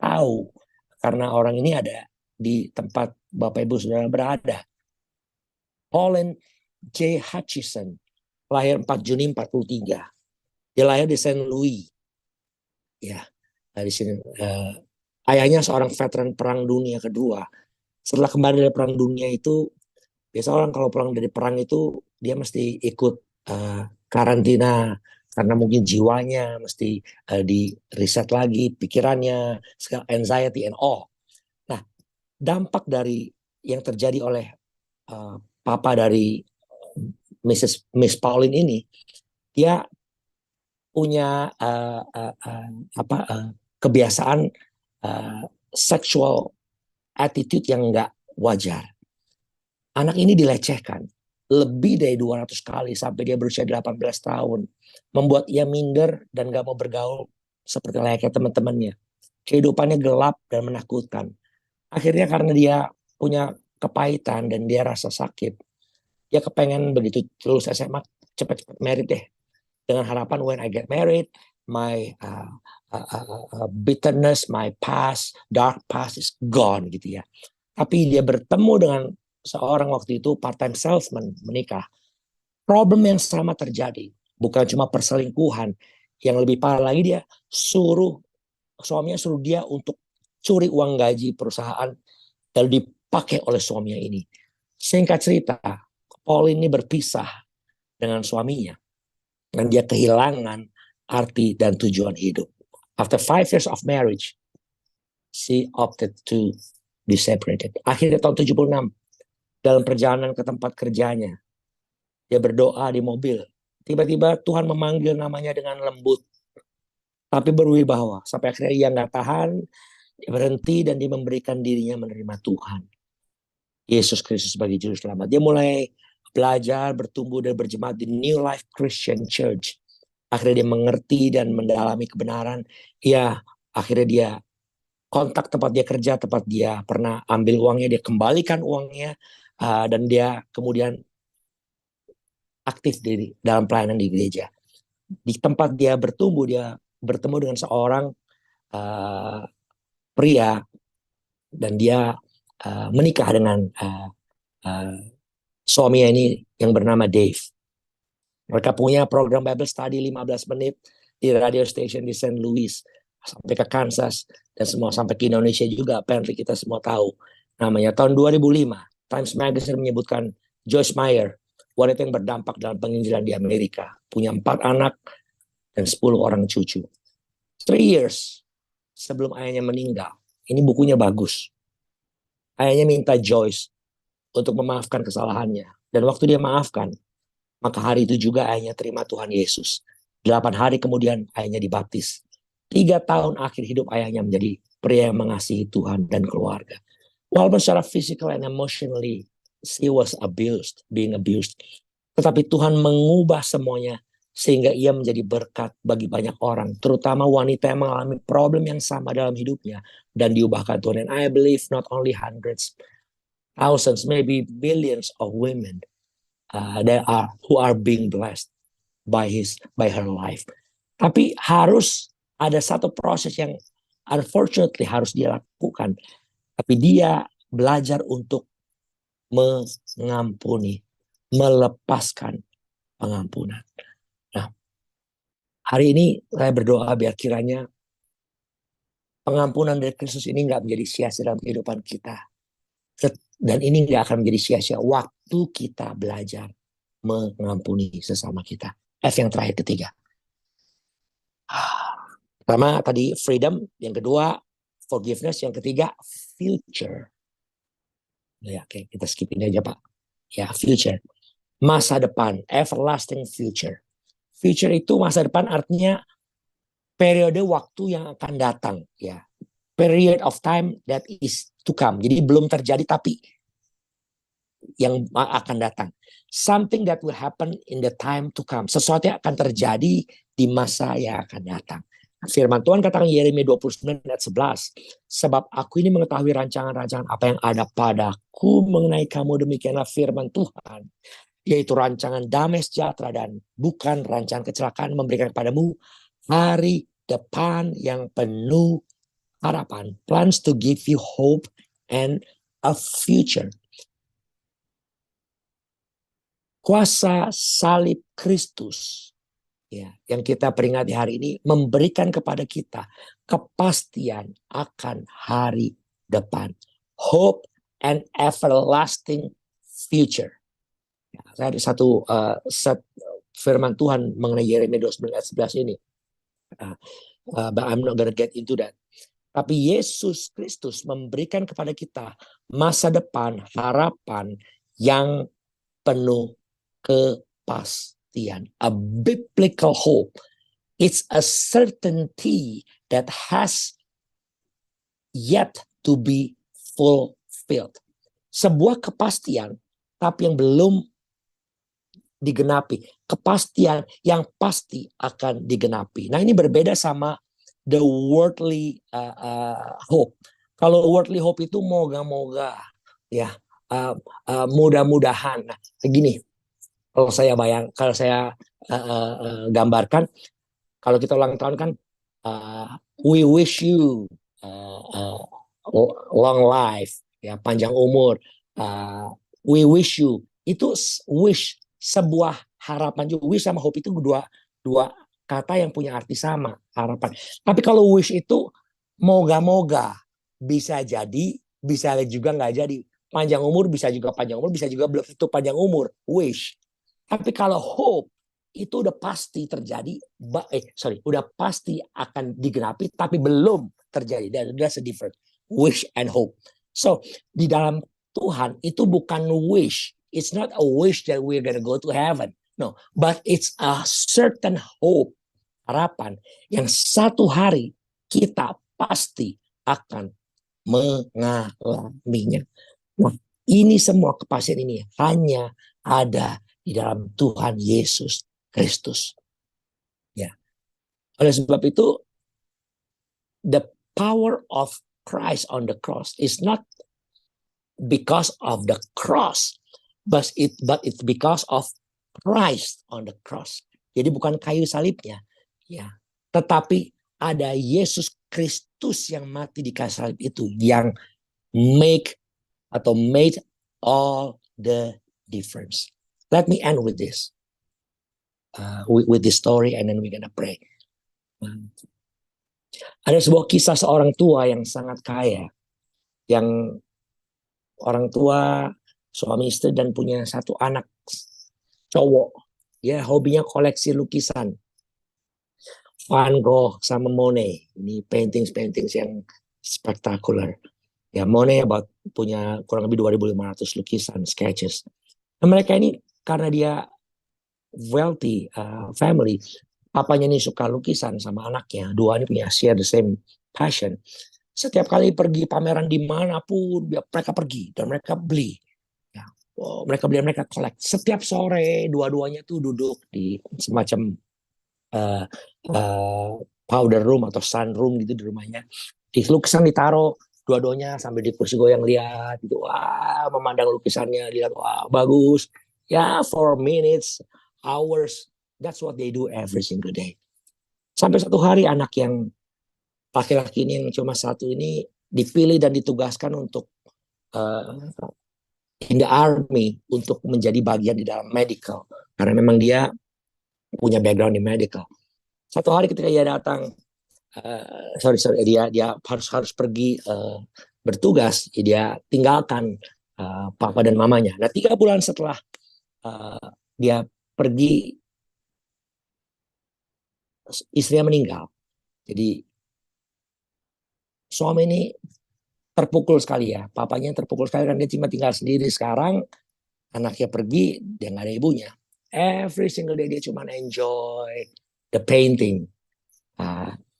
tahu, karena orang ini ada di tempat Bapak Ibu Saudara berada. Holland J. Hutchison, lahir 4 Juni 43. Dia lahir di Saint Louis. Ya, dari sini. Ayahnya seorang veteran Perang Dunia Kedua. Setelah kembali dari Perang Dunia itu, biasa orang kalau pulang dari perang itu dia mesti ikut karantina, karena mungkin jiwanya mesti di reset lagi, pikirannya, anxiety and all. Nah, dampak dari yang terjadi oleh papa dari Miss Pauline ini, dia punya kebiasaan sexual attitude yang nggak wajar. Anak ini dilecehkan lebih dari 200 kali sampai dia berusia 18 tahun. Membuat ia minder dan nggak mau bergaul seperti layaknya teman-temannya. Kehidupannya gelap dan menakutkan. Akhirnya karena dia punya kepahitan dan dia rasa sakit, dia kepengen begitu lulus SMA cepat-cepat married deh. Dengan harapan when I get married, my bitterness, my past, dark past is gone gitu ya. Tapi dia bertemu dengan seorang waktu itu part-time salesman, menikah. Problem yang sama terjadi. Bukan cuma perselingkuhan. Yang lebih parah lagi, dia suaminya suruh dia untuk curi uang gaji perusahaan lalu dipakai oleh suaminya ini. Singkat cerita, Paul ini berpisah dengan suaminya. Dan dia kehilangan arti dan tujuan hidup. After 5 years of marriage, she opted to be separated. Akhirnya tahun 76, dalam perjalanan ke tempat kerjanya, dia berdoa di mobil. Tiba-tiba Tuhan memanggil namanya dengan lembut, tapi berwibawa. Sampai akhirnya ia nggak tahan, dia berhenti dan dia memberikan dirinya menerima Tuhan. Yesus Kristus sebagai juru selamat. Dia mulai belajar, bertumbuh dan berjemaat di New Life Christian Church. Akhirnya dia mengerti dan mendalami kebenaran. Ya, akhirnya dia kontak tempat dia kerja, tempat dia pernah ambil uangnya, dia kembalikan uangnya, dan dia kemudian aktif dalam pelayanan di gereja. Di tempat dia bertumbuh, dia bertemu dengan seorang pria, dan dia menikah dengan suaminya ini yang bernama Dave. Mereka punya program Bible Study 15 menit di radio station di St. Louis, sampai ke Kansas, dan semua sampai ke Indonesia juga. Apparently kita semua tahu namanya. Tahun 2005, Times Magazine menyebutkan Joyce Meyer, wanita yang berdampak dalam penginjilan di Amerika, punya 4 anak dan 10 orang cucu. 3 years sebelum ayahnya meninggal, ini bukunya bagus. Ayahnya minta Joyce untuk memaafkan kesalahannya, dan waktu dia maafkan, maka hari itu juga ayahnya terima Tuhan Yesus. 8 hari kemudian ayahnya dibaptis. 3 tahun akhir hidup ayahnya menjadi pria yang mengasihi Tuhan dan keluarga. Walaupun secara physical and emotionally she was being abused. Tetapi Tuhan mengubah semuanya sehingga ia menjadi berkat bagi banyak orang, terutama wanita yang mengalami problem yang sama dalam hidupnya dan diubahkan Tuhan. And I believe not only hundreds, thousands, maybe millions of women who are being blessed by her life. Tapi harus ada satu proses yang unfortunately harus dia lakukan. Tapi dia belajar untuk mengampuni, melepaskan pengampunan. Nah, hari ini saya berdoa biar kiranya pengampunan dari Kristus ini nggak menjadi sia-sia dalam kehidupan kita. Dan ini nggak akan menjadi sia-sia waktu kita belajar mengampuni sesama kita. F yang terakhir, ketiga. Pertama tadi freedom, yang kedua forgiveness, yang ketiga future. Ya, oke, kita skip ini aja Pak. Ya, future. Masa depan, everlasting future. Future itu masa depan, artinya periode waktu yang akan datang, ya. Period of time that is to come. Jadi belum terjadi tapi yang akan datang. Something that will happen in the time to come. Sesuatu yang akan terjadi di masa yang akan datang. Firman Tuhan katakan Yeremia 29 ayat 11. Sebab aku ini mengetahui rancangan-rancangan apa yang ada padaku mengenai kamu, demikianlah firman Tuhan. Yaitu rancangan damai sejahtera dan bukan rancangan kecelakaan, memberikan kepadamu hari depan yang penuh harapan. Plans to give you hope and a future. Kuasa salib Kristus, ya, yang kita peringati hari ini memberikan kepada kita kepastian akan hari depan, hope and everlasting future. Ya, saya ada satu firman Tuhan mengenai Yeremia 29 ayat 11 ini, but I'm not gonna get into that. Tapi Yesus Kristus memberikan kepada kita masa depan, harapan yang penuh kepastian, a biblical hope. It's a certainty that has yet to be fulfilled. Sebuah kepastian, tapi yang belum digenapi. Kepastian yang pasti akan digenapi. Nah, ini berbeda sama the worldly hope. Kalau worldly hope itu moga-moga, ya, mudah-mudahan. Nah, begini. Kalau saya gambarkan, kalau kita ulang tahun kan, we wish you long life, ya, panjang umur. We wish you, itu wish, sebuah harapan juga. Wish sama hope itu dua kata yang punya arti sama, harapan. Tapi kalau wish itu moga-moga, bisa jadi, bisa juga nggak jadi. Panjang umur bisa juga panjang umur, bisa juga belum tentu panjang umur. Wish. Tapi kalau hope itu udah pasti terjadi, udah pasti akan digenapi, tapi belum terjadi. That's a different wish and hope. So di dalam Tuhan itu bukan wish. It's not a wish that we're gonna go to heaven. No, but it's a certain hope, harapan yang satu hari kita pasti akan mengalaminya. Nah, ini semua kepastian ini hanya ada di dalam Tuhan Yesus Kristus. Ya. Oleh sebab itu, the power of Christ on the cross is not because of the cross, but it's because of Christ on the cross. Jadi bukan kayu salibnya, ya, tetapi ada Yesus Kristus yang mati di kayu salib itu yang made all the difference. Let me end with this, with this story, and then we're gonna pray. Ada sebuah kisah seorang tua yang sangat kaya, yang orang tua suami istri dan punya satu anak cowok. Ya, hobinya koleksi lukisan. Van Gogh sama Monet, ini paintings yang spektakuler. Ya, Monet punya kurang lebih 2.500 lukisan, sketches. Nah, mereka ini karena dia wealthy family, papanya ini suka lukisan sama anaknya, dua ini punya share the same passion. Setiap kali pergi pameran dimanapun mereka pergi dan mereka beli. Ya, mereka collect. Setiap sore dua-duanya tuh duduk di semacam uh, uh, powder room atau sunroom gitu di rumahnya. Di lukisan ditaruh dua-duanya sambil di kursi goyang lihat gitu. Wah, memandang lukisannya, lihat wah bagus. Ya, for minutes, hours, that's what they do every single day. Sampai satu hari anak yang laki-laki ini yang cuma satu ini dipilih dan ditugaskan untuk uh, in the army untuk menjadi bagian di dalam medical karena memang dia punya background di medical. Satu hari ketika dia datang, dia harus harus pergi bertugas, dia tinggalkan papa dan mamanya. Nah 3 bulan setelah dia pergi, istrinya meninggal. Jadi suami ini terpukul sekali ya, papanya terpukul sekali karena dia cuma tinggal sendiri. Sekarang anaknya pergi, dia nggak ada ibunya. Every single day dia cuma enjoy the painting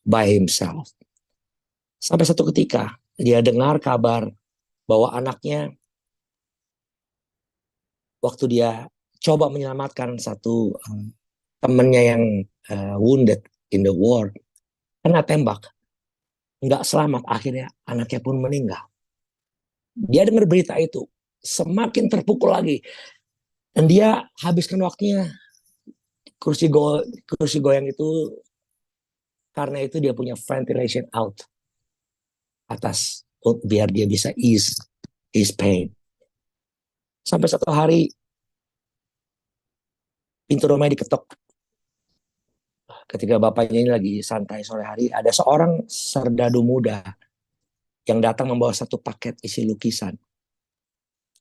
by himself. Sampai satu ketika dia dengar kabar bahwa anaknya waktu dia coba menyelamatkan satu temannya yang wounded in the war, kena tembak, nggak selamat, akhirnya anaknya pun meninggal. Dia dengar berita itu, semakin terpukul lagi, dan dia habiskan waktunya kursi goyang itu. Karena itu dia punya ventilation out atas biar dia bisa ease his pain. Sampai satu hari pintu rumahnya diketok. Ketika bapaknya ini lagi santai sore hari, ada seorang serdadu muda yang datang membawa satu paket isi lukisan.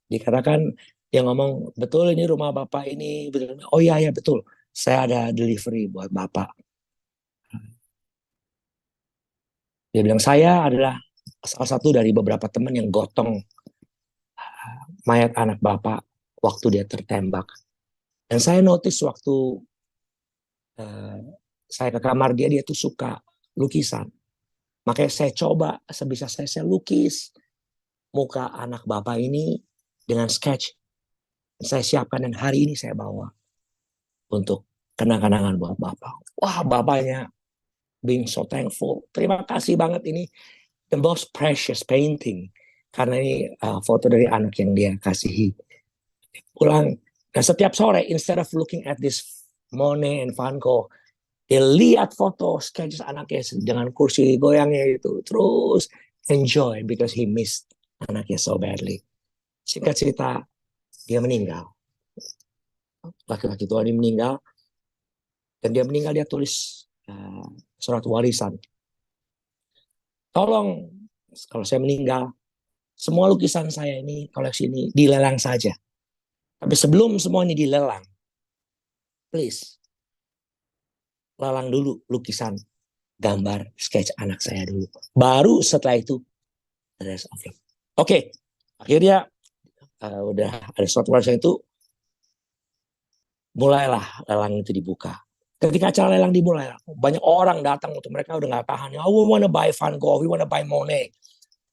Dikatakan dia ngomong, betul ini rumah bapak ini? Betul. Oh iya ya betul, saya ada delivery buat bapak. Dia bilang saya adalah salah satu dari beberapa teman yang gotong mayat anak bapak waktu dia tertembak. Dan saya notice waktu saya ke kamar dia tuh suka lukisan. Makanya saya coba sebisa saya lukis muka anak bapak ini dengan sketch. Saya siapkan dan hari ini saya bawa untuk kenang-kenangan buat bapak. Wah, bapaknya being so thankful. Terima kasih banget, ini the most precious painting. Karena ini foto dari anak yang dia kasihi. Pulang. Dan setiap sore, instead of looking at this Monet and Van Gogh, dia lihat foto sketches anaknya dengan kursi goyangnya itu. Terus enjoy because he missed anaknya so badly. Singkat cerita, dia meninggal. Laki-laki tua ini meninggal. Dan dia meninggal, dia tulis surat warisan. Tolong, kalau saya meninggal, semua lukisan saya ini, koleksi ini, dilelang saja. Tapi sebelum semua ini dilelang, please, lelang dulu lukisan, gambar, sketch anak saya dulu. Baru setelah itu, the rest of it. Oke, akhirnya udah ada surat warisan itu, mulailah lelang itu dibuka. Ketika acara lelang dimulai, banyak orang datang untuk mereka udah nggak tahan. Oh, we wanna buy Van Gogh, we wanna buy Monet.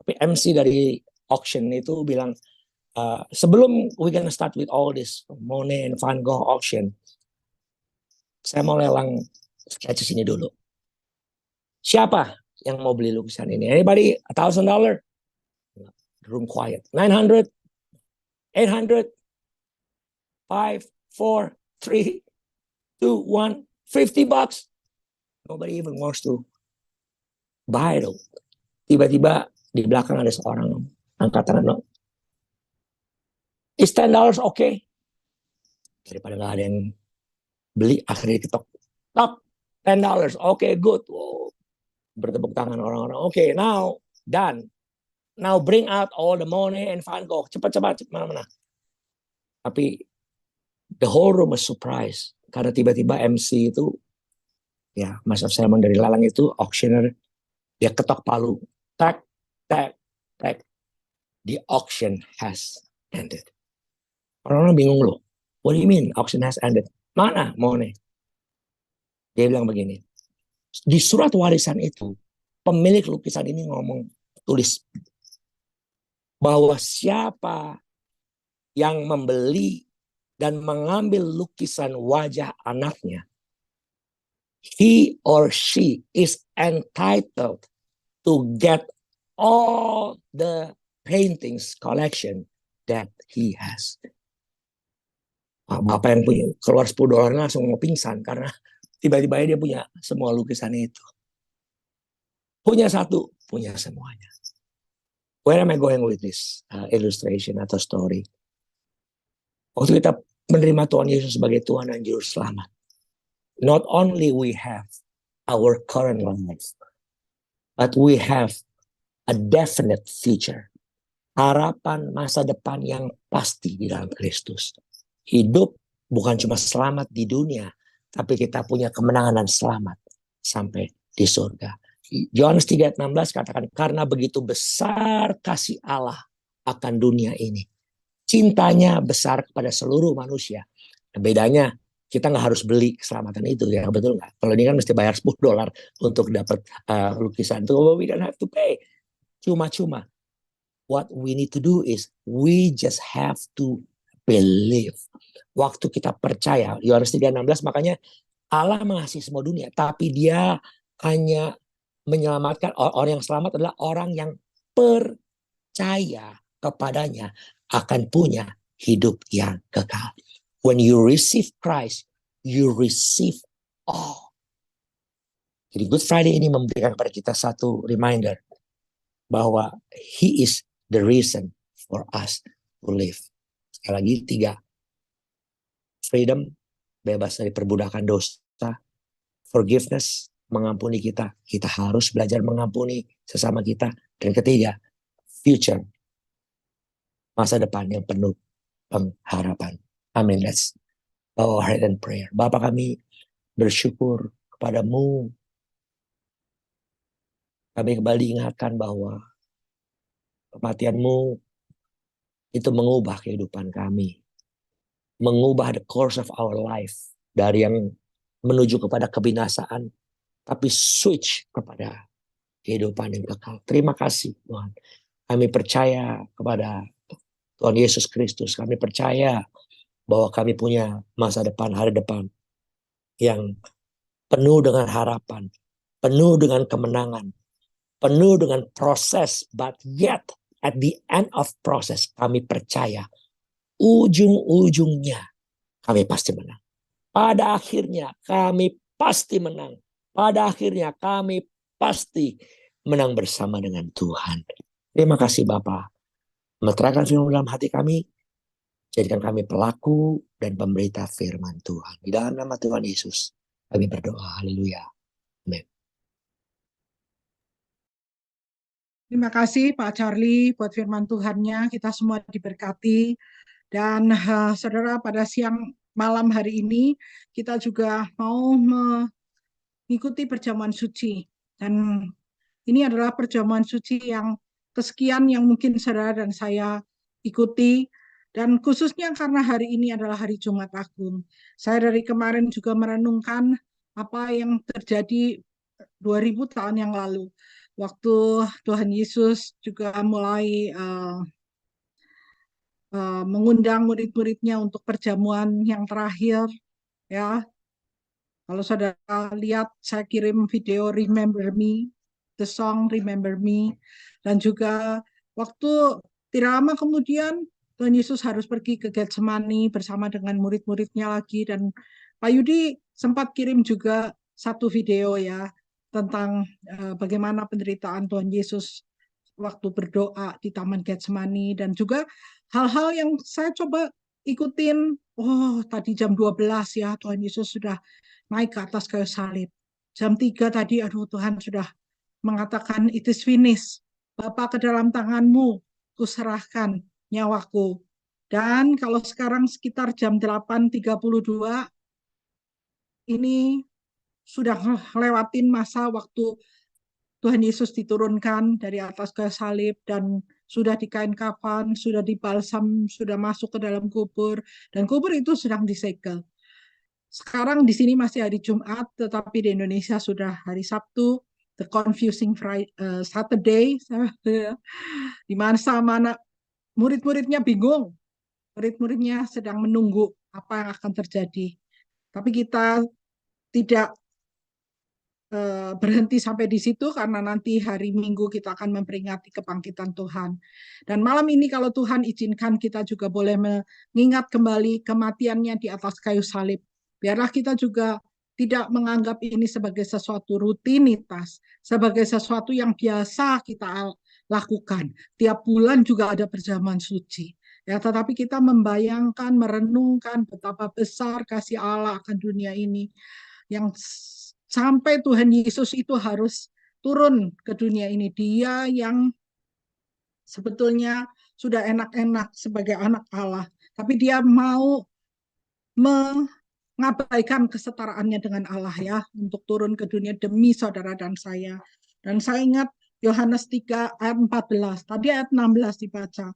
Tapi MC dari auction itu bilang, sebelum we gonna start with all this Monet and Van Gogh auction, saya mau lelang sketches ini dulu. Siapa yang mau beli lukisan ini? Anybody? $1,000? Room quiet. 900, 800, 5, 4, 3, 2, 1, $50. Nobody even wants to buy it. Tiba-tiba di belakang ada seorang angkat tangan. Is $10 okay? Daripada nggak ada yang beli, akhirnya diketok. Top, $10. Okay, good. Oh, bertepuk tangan orang-orang. Okay, now done. Now bring out all the Monet and Van Gogh. Cepat-cepat, mana-mana. Tapi the whole room was surprised. Karena tiba-tiba MC itu, ya Master Salmon dari Lalang itu, auctioneer, dia ketok palu. Tak, tak, tak. The auction has ended. Orang-orang bingung loh. What do you mean auction has ended? Mana Monet? Dia bilang begini. Di surat warisan itu, pemilik lukisan ini tulis bahwa siapa yang membeli dan mengambil lukisan wajah anaknya, he or she is entitled to get all the paintings collection that he has. Bapak yang punya keluar $10 langsung mau pingsan karena tiba-tiba dia punya semua lukisan itu. Punya satu, punya semuanya. Where am I going with this illustration atau story? Waktu kita menerima Tuhan Yesus sebagai Tuhan dan Juru Selamat, not only we have our current life, but we have a definite future. Harapan masa depan yang pasti di dalam Kristus. Hidup bukan cuma selamat di dunia, tapi kita punya kemenangan dan selamat sampai di surga. Yohanes 3:16 katakan, karena begitu besar kasih Allah akan dunia ini. Cintanya besar kepada seluruh manusia. Nah, bedanya kita nggak harus beli keselamatan itu, ya betul nggak? Kalau ini kan mesti bayar $10 untuk dapat lukisan itu. We don't have to pay. Cuma-cuma. What we need to do is we just have to believe. Waktu kita percaya, Yohanes 3:16, makanya Allah mengasihi semua dunia, tapi dia hanya menyelamatkan orang yang selamat adalah orang yang percaya kepadanya akan punya hidup yang kekal. When you receive Christ, you receive all. Jadi Good Friday ini memberikan kepada kita satu reminder bahwa He is the reason for us to live. Sekali lagi 3. Freedom, bebas dari perbudakan dosa. Forgiveness, mengampuni kita. Kita harus belajar mengampuni sesama kita. Dan ketiga, future, masa depan yang penuh pengharapan. Amin. Let's bow our head and prayer. Bapa, kami bersyukur kepadamu. Kami kembali ingatkan bahwa kematianmu itu mengubah kehidupan kami. Mengubah the course of our life. Dari yang menuju kepada kebinasaan. Tapi switch kepada kehidupan yang kekal. Terima kasih Tuhan. Kami percaya kepada Tuhan Yesus Kristus. Kami percaya bahwa kami punya masa depan, hari depan. Yang penuh dengan harapan. Penuh dengan kemenangan. Penuh dengan proses. But yet at the end of process kami percaya. Ujung-ujungnya kami pasti menang. Pada akhirnya kami pasti menang. Pada akhirnya kami pasti menang bersama dengan Tuhan. Terima kasih Bapa. Meterangkan firman dalam hati kami. Jadikan kami pelaku dan pemberita firman Tuhan. Di dalam nama Tuhan Yesus kami berdoa. Haleluya. Amin. Terima kasih Pak Charlie buat firman Tuhannya. Kita semua diberkati. Dan saudara, pada siang malam hari ini kita juga mau mengikuti perjamuan suci. Dan ini adalah perjamuan suci yang kesekian yang mungkin saudara dan saya ikuti. Dan khususnya karena hari ini adalah hari Jumat Agung. Saya dari kemarin juga merenungkan apa yang terjadi 2000 tahun yang lalu. Waktu Tuhan Yesus juga mulai mengundang murid-muridnya untuk perjamuan yang terakhir, ya. Kalau saudara lihat, saya kirim video Remember Me, the song Remember Me, dan juga waktu tidak lama kemudian Tuhan Yesus harus pergi ke Getsemani bersama dengan murid-muridnya lagi, dan Pak Yudi sempat kirim juga satu video ya tentang bagaimana penderitaan Tuhan Yesus waktu berdoa di Taman Getsemani, dan juga hal-hal yang saya coba ikutin. Oh, tadi jam 12 ya Tuhan Yesus sudah naik ke atas kayu salib. Jam 3 tadi, aduh Tuhan sudah mengatakan it is finished. Bapa, ke dalam tanganmu kuserahkan nyawaku. Dan kalau sekarang sekitar jam 8.32, ini sudah lewatin masa waktu Tuhan Yesus diturunkan dari atas kayu salib dan sudah dikain kafan, sudah dibalsam, sudah masuk ke dalam kubur, dan kubur itu sedang disegel. Sekarang di sini masih hari Jumat, tetapi di Indonesia sudah hari Sabtu, the confusing Friday, Saturday, di mana murid-muridnya bingung, murid-muridnya sedang menunggu apa yang akan terjadi. Tapi kita tidak berhenti sampai di situ karena nanti hari Minggu kita akan memperingati kebangkitan Tuhan. Dan malam ini kalau Tuhan izinkan kita juga boleh mengingat kembali kematiannya di atas kayu salib. Biarlah kita juga tidak menganggap ini sebagai sesuatu rutinitas, sebagai sesuatu yang biasa kita lakukan. Tiap bulan juga ada perjamuan suci. Ya, tetapi kita membayangkan, merenungkan betapa besar kasih Allah akan dunia ini yang sampai Tuhan Yesus itu harus turun ke dunia ini. Dia yang sebetulnya sudah enak-enak sebagai anak Allah, tapi dia mau mengabaikan kesetaraannya dengan Allah ya, untuk turun ke dunia demi saudara dan saya. Dan saya ingat Yohanes 3 ayat 14, tadi ayat 16 dibaca.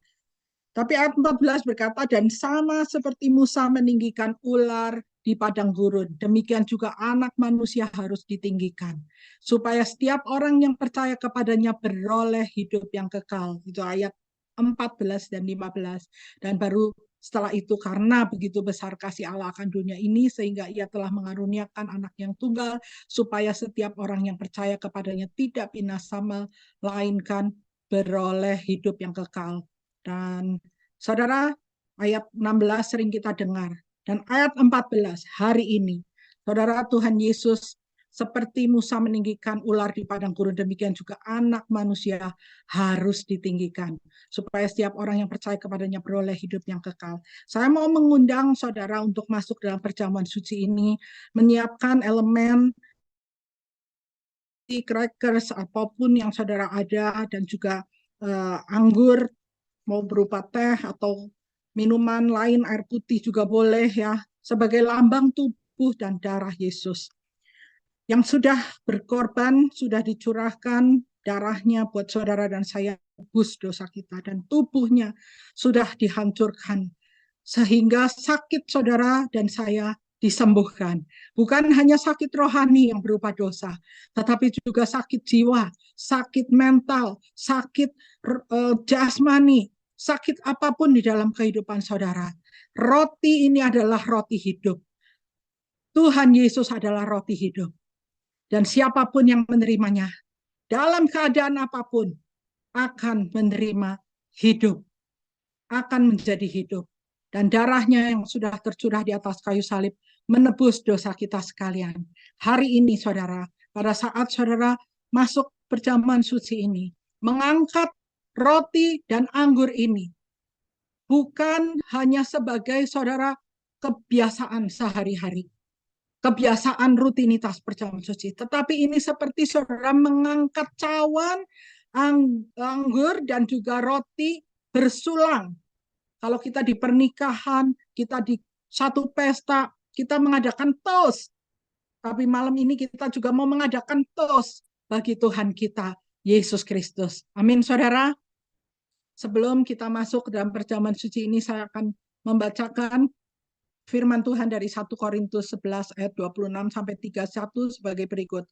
Tapi ayat 14 berkata, dan sama seperti Musa meninggikan ular di padang gurun, demikian juga anak manusia harus ditinggikan. Supaya setiap orang yang percaya kepadanya beroleh hidup yang kekal. Itu ayat 14 dan 15. Dan baru setelah itu, karena begitu besar kasih Allah akan dunia ini, sehingga ia telah mengaruniakan anak yang tunggal, supaya setiap orang yang percaya kepadanya tidak binasa, melainkan beroleh hidup yang kekal. Dan saudara, ayat 16 sering kita dengar. Dan ayat 14 hari ini, saudara, Tuhan Yesus seperti Musa meninggikan ular di padang gurun, demikian juga anak manusia harus ditinggikan. Supaya setiap orang yang percaya kepadanya beroleh hidup yang kekal. Saya mau mengundang saudara untuk masuk dalam perjamuan suci ini, menyiapkan elemen crackers apapun yang saudara ada, dan juga anggur, mau berupa teh atau minuman lain, air putih juga boleh ya, sebagai lambang tubuh dan darah Yesus yang sudah berkorban, sudah dicurahkan darahnya buat saudara dan saya, tebus dosa kita, dan tubuhnya sudah dihancurkan sehingga sakit saudara dan saya disembuhkan. Bukan hanya sakit rohani yang berupa dosa, tetapi juga sakit jiwa, sakit mental, sakit jasmani, sakit apapun di dalam kehidupan saudara. Roti ini adalah roti hidup. Tuhan Yesus adalah roti hidup. Dan siapapun yang menerimanya, dalam keadaan apapun, akan menerima hidup, akan menjadi hidup. Dan darahnya yang sudah tercurah di atas kayu salib menebus dosa kita sekalian. Hari ini saudara, pada saat saudara masuk perjamuan suci ini, mengangkat roti dan anggur ini, bukan hanya sebagai saudara kebiasaan sehari-hari, kebiasaan rutinitas perjamuan suci, tetapi ini seperti saudara mengangkat cawan, anggur, dan juga roti bersulang. Kalau kita di pernikahan, kita di satu pesta, kita mengadakan toast. Tapi malam ini kita juga mau mengadakan toast bagi Tuhan kita, Yesus Kristus. Amin, saudara. Sebelum kita masuk ke dalam perjamuan suci ini, saya akan membacakan firman Tuhan dari 1 Korintus 11 ayat 26 sampai 31 sebagai berikut.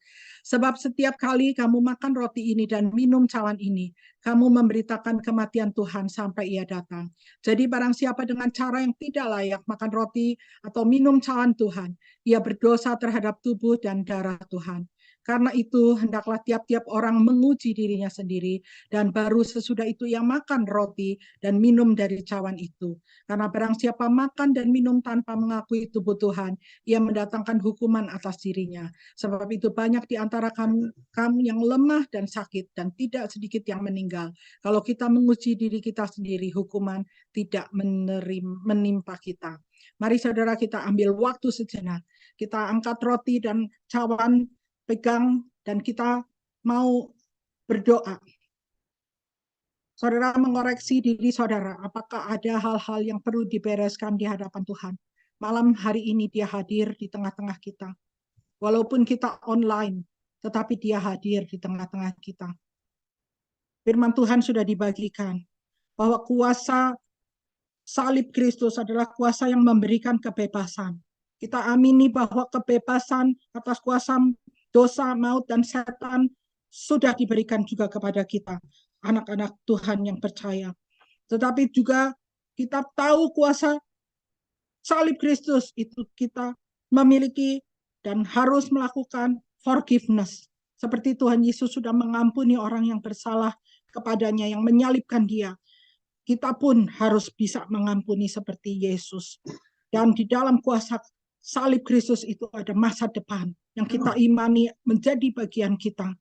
Sebab setiap kali kamu makan roti ini dan minum cawan ini, kamu memberitakan kematian Tuhan sampai ia datang. Jadi barang siapa dengan cara yang tidak layak makan roti atau minum cawan Tuhan, ia berdosa terhadap tubuh dan darah Tuhan. Karena itu, hendaklah tiap-tiap orang menguji dirinya sendiri, dan baru sesudah itu ia makan roti dan minum dari cawan itu. Karena barang siapa makan dan minum tanpa mengakui tubuh Tuhan, ia mendatangkan hukuman atas dirinya. Sebab itu banyak di antara kamu yang lemah dan sakit, dan tidak sedikit yang meninggal. Kalau kita menguji diri kita sendiri, hukuman tidak menimpa kita. Mari saudara, kita ambil waktu sejenak. Kita angkat roti dan cawan, pegang, dan kita mau berdoa. Saudara mengoreksi diri saudara, apakah ada hal-hal yang perlu dibereskan di hadapan Tuhan. Malam hari ini dia hadir di tengah-tengah kita. Walaupun kita online, tetapi dia hadir di tengah-tengah kita. Firman Tuhan sudah dibagikan, bahwa kuasa salib Kristus adalah kuasa yang memberikan kebebasan. Kita amini bahwa kebebasan atas kuasa dosa, maut, dan setan sudah diberikan juga kepada kita, anak-anak Tuhan yang percaya. Tetapi juga kita tahu kuasa salib Kristus itu kita memiliki dan harus melakukan forgiveness. Seperti Tuhan Yesus sudah mengampuni orang yang bersalah kepadanya, yang menyalibkan dia. Kita pun harus bisa mengampuni seperti Yesus. Dan di dalam kuasa salib Kristus itu ada masa depan yang kita imani menjadi bagian kita.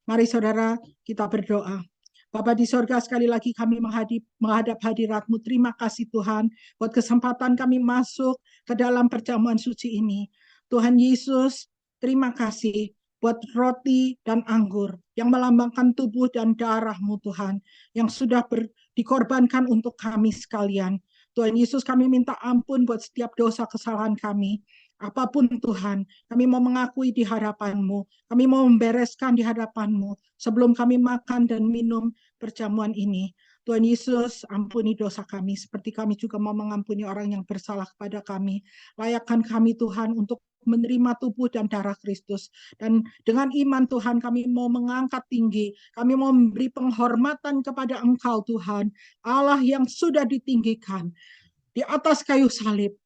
Mari saudara, kita berdoa. Bapa di sorga, sekali lagi kami menghadap hadirat-Mu. Terima kasih Tuhan buat kesempatan kami masuk ke dalam perjamuan suci ini. Tuhan Yesus, terima kasih buat roti dan anggur yang melambangkan tubuh dan darah-Mu Tuhan, yang sudah dikorbankan untuk kami sekalian. Tuhan Yesus, kami minta ampun buat setiap dosa kesalahan kami. Apapun Tuhan, kami mau mengakui di hadapan-Mu, kami mau membereskan di hadapan-Mu sebelum kami makan dan minum perjamuan ini. Tuhan Yesus, ampuni dosa kami, seperti kami juga mau mengampuni orang yang bersalah kepada kami. Layakkan kami Tuhan untuk menerima tubuh dan darah Kristus. Dan dengan iman Tuhan, kami mau mengangkat tinggi, kami mau memberi penghormatan kepada Engkau Tuhan, Allah yang sudah ditinggikan di atas kayu salib.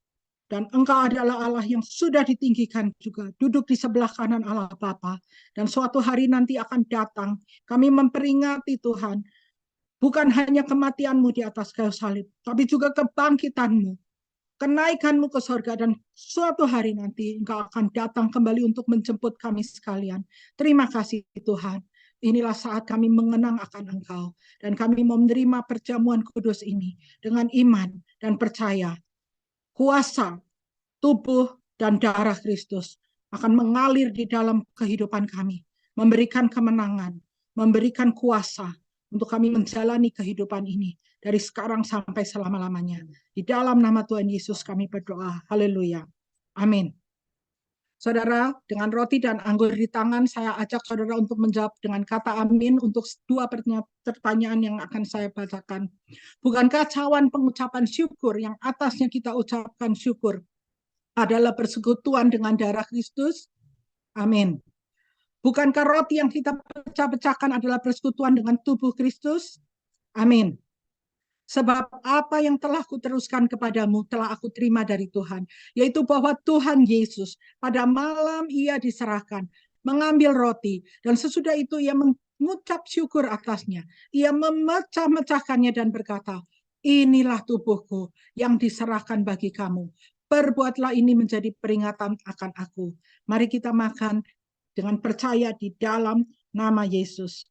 Dan Engkau adalah Allah yang sudah ditinggikan juga, duduk di sebelah kanan Allah Bapa. Dan suatu hari nanti akan datang, kami memperingati Tuhan, bukan hanya kematian-Mu di atas kayu salib, tapi juga kebangkitan-Mu, kenaikan-Mu ke surga, dan suatu hari nanti Engkau akan datang kembali untuk menjemput kami sekalian. Terima kasih Tuhan. Inilah saat kami mengenang akan Engkau, dan kami mau menerima perjamuan kudus ini dengan iman dan percaya. Kuasa tubuh dan darah Kristus akan mengalir di dalam kehidupan kami, memberikan kemenangan, memberikan kuasa untuk kami menjalani kehidupan ini dari sekarang sampai selama-lamanya. Di dalam nama Tuhan Yesus kami berdoa. Haleluya. Amin. Saudara, dengan roti dan anggur di tangan, saya ajak saudara untuk menjawab dengan kata amin untuk dua pertanyaan yang akan saya bacakan. Bukankah cawan pengucapan syukur yang atasnya kita ucapkan syukur adalah persekutuan dengan darah Kristus? Amin. Bukankah roti yang kita pecah-pecahkan adalah persekutuan dengan tubuh Kristus? Amin. Sebab apa yang telah kuteruskan kepadamu telah aku terima dari Tuhan, yaitu bahwa Tuhan Yesus pada malam ia diserahkan, mengambil roti, dan sesudah itu ia mengucap syukur atasnya. Ia memecah-mecahkannya dan berkata, inilah tubuhku yang diserahkan bagi kamu. Perbuatlah ini menjadi peringatan akan aku. Mari kita makan dengan percaya di dalam nama Yesus.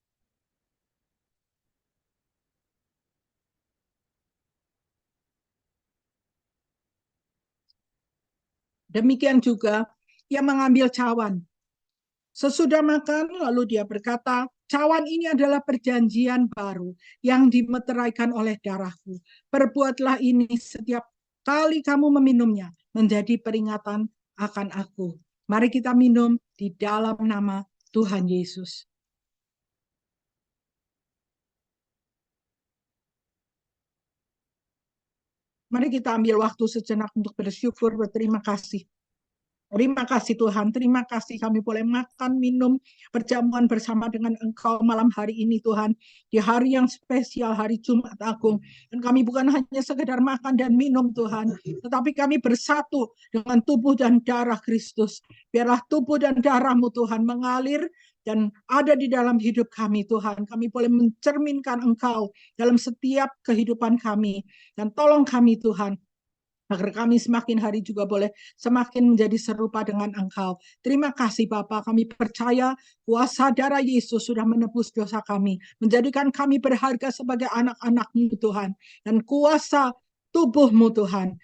Demikian juga ia mengambil cawan. Sesudah makan, lalu dia berkata, cawan ini adalah perjanjian baru yang dimeteraikan oleh darahku. Perbuatlah ini setiap kali kamu meminumnya menjadi peringatan akan aku. Mari kita minum di dalam nama Tuhan Yesus. Mari kita ambil waktu sejenak untuk bersyukur, berterima kasih. Terima kasih Tuhan, terima kasih kami boleh makan, minum, perjamuan bersama dengan Engkau malam hari ini Tuhan. Di hari yang spesial, hari Jumat Agung. Dan kami bukan hanya sekedar makan dan minum Tuhan, tetapi kami bersatu dengan tubuh dan darah Kristus. Biarlah tubuh dan darah-Mu Tuhan mengalir dan ada di dalam hidup kami Tuhan. Kami boleh mencerminkan Engkau dalam setiap kehidupan kami. Dan tolong kami Tuhan, agar kami semakin hari juga boleh semakin menjadi serupa dengan Engkau. Terima kasih Bapa, kami percaya kuasa darah Yesus sudah menebus dosa kami, menjadikan kami berharga sebagai anak-anak-Mu Tuhan. Dan kuasa tubuh-Mu Tuhan,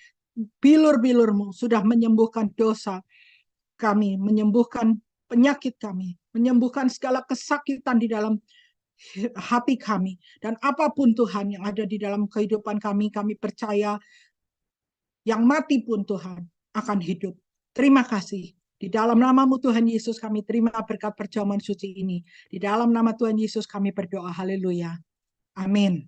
bilur-bilur-Mu sudah menyembuhkan dosa kami, menyembuhkan penyakit kami, menyembuhkan segala kesakitan di dalam hati kami. Dan apapun Tuhan yang ada di dalam kehidupan kami, kami percaya yang mati pun Tuhan akan hidup. Terima kasih. Di dalam nama-Mu Tuhan Yesus kami terima berkat perjamuan suci ini. Di dalam nama Tuhan Yesus kami berdoa. Haleluya. Amin.